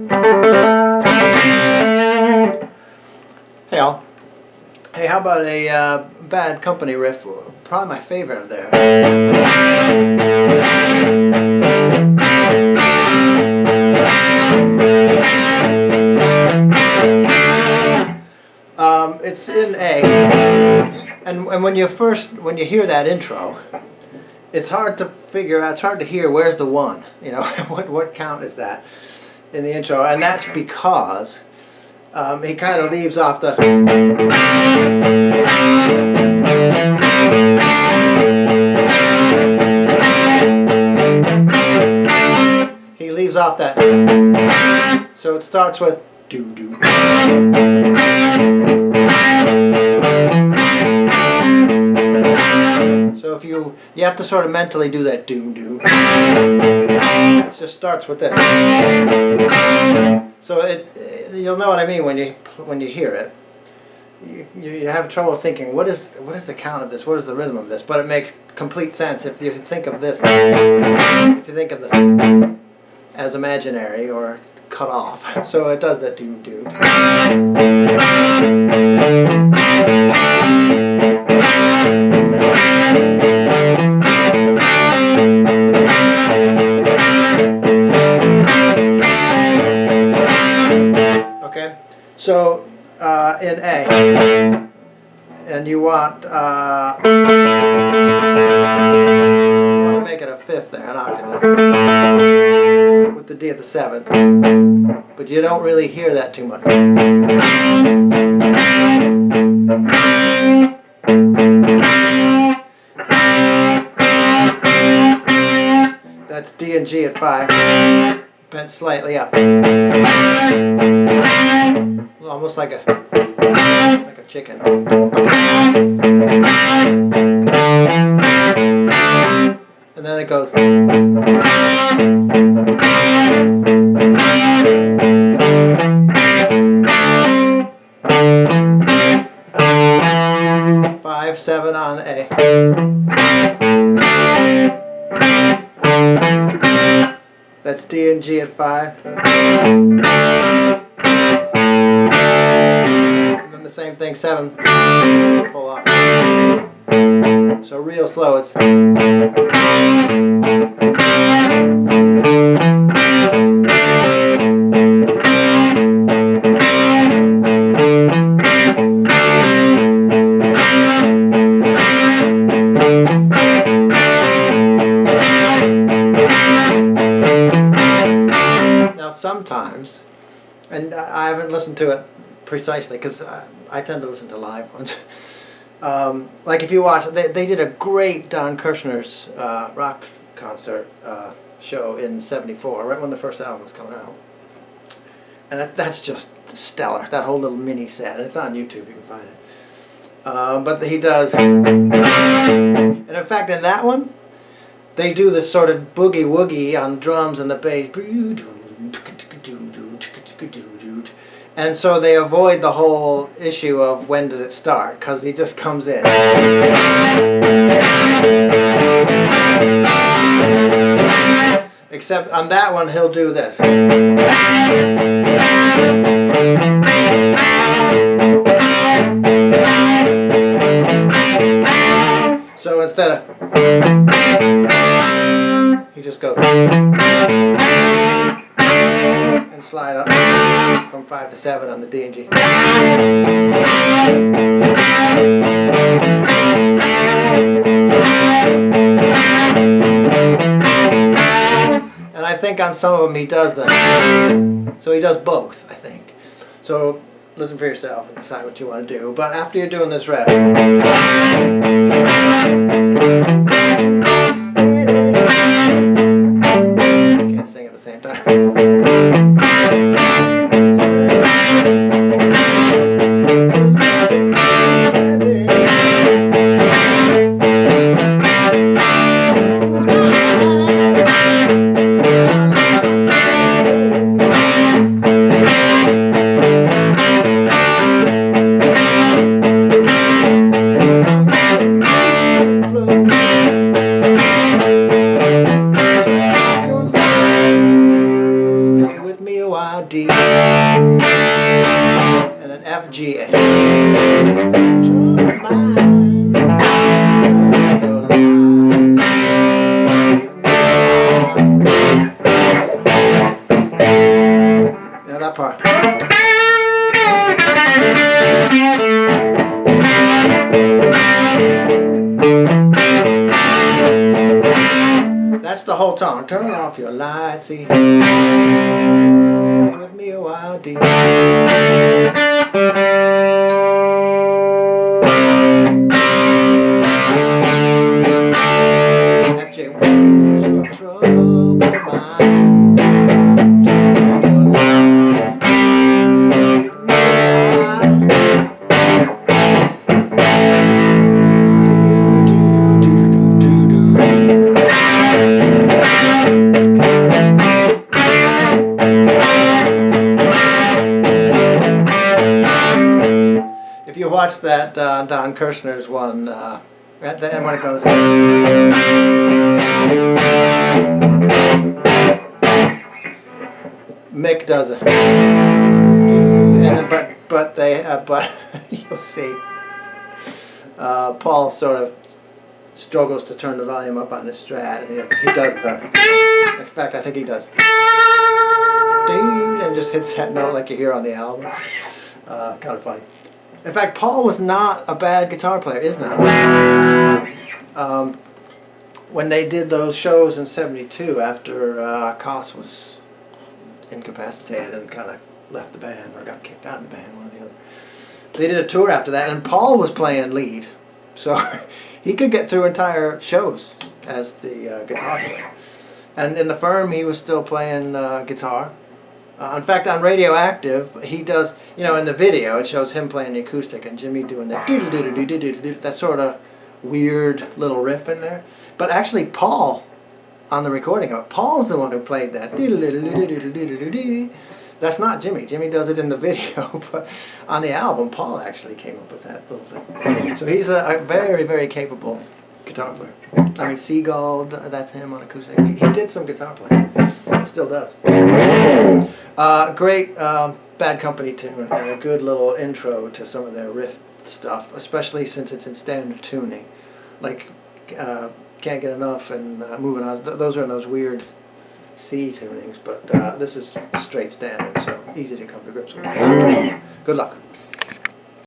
Hey all. Hey, how about a Bad Company riff? Probably my favorite of theirs. It's in A, and when you hear that intro, it's hard to figure out. It's hard to hear where's the one. You know, what count is that in the intro? And that's because he kind of leaves off the. He leaves off that. So it starts with doo doo. So if you have to sort of mentally do that doo doo. It just starts with that. So you'll know what I mean when you hear it. You have trouble thinking what is the count of this, what is the rhythm of this, but it makes complete sense if you think of this. If you think of the as imaginary or cut off. So it does that doo doo. Okay, so in A, and you want to make it a fifth there, an octave there, with the D at the seventh, but you don't really hear that too much. That's D and G at 5, bent slightly up. Almost like a chicken. And then it goes. 5, 7 on A. That's D and G at 5. Same thing, 7, pull up. So real slow, it's. Now sometimes, and I haven't listened to it precisely because I tend to listen to live ones. Like if you watch, they did a great Don Kirshner's rock concert show in '74, right when the first album was coming out, and that's just stellar. That whole little mini set, and it's on YouTube. You can find it. But he does, and in fact, in that one, they do this sort of boogie woogie on drums and the bass. And so they avoid the whole issue of when does it start, because he just comes in. Except on that one he'll do this. So instead of, he just goes and slide up from 5 to 7 on the D and G. And I think on some of them he does that. So he does both, I think. So listen for yourself and decide what you want to do. But after you're doing this riff, can't sing at the same time. Flow. D, and then F, G, A. Yeah, that part. That's the whole tone. Turn off your lights, see. Stay with me a while, D. F, J, where's your trouble, mind? Turn off your lights. Stay with me a If you watch that Don Kirshner's one, at the end when it goes, Mick does it, and but you'll see, Paul sort of struggles to turn the volume up on his Strat, and he does the. In fact, I think he does, and just hits that note like you hear on the album. Kind of funny. In fact, Paul was not a bad guitar player, is not. When they did those shows in '72, after Koss was incapacitated and kind of left the band, or got kicked out of the band, one or the other. They did a tour after that, and Paul was playing lead, so he could get through entire shows as the guitar player. And in the Firm, he was still playing guitar. In fact, on Radioactive, he does, in the video, it shows him playing the acoustic and Jimmy doing that that sort of weird little riff in there. But actually, Paul, on the recording of it, Paul's the one who played that. That's not Jimmy. Jimmy does it in the video, but on the album, Paul actually came up with that little thing. So he's a very, very capable guitar player. I mean, Seagull, that's him on acoustic. He did some guitar playing. It still does. Great Bad Company tune, and a good little intro to some of their riff stuff, especially since it's in standard tuning. Like, Can't Get Enough and Moving On. Those are in those weird C tunings, but this is straight standard, so easy to come to grips with. Good luck.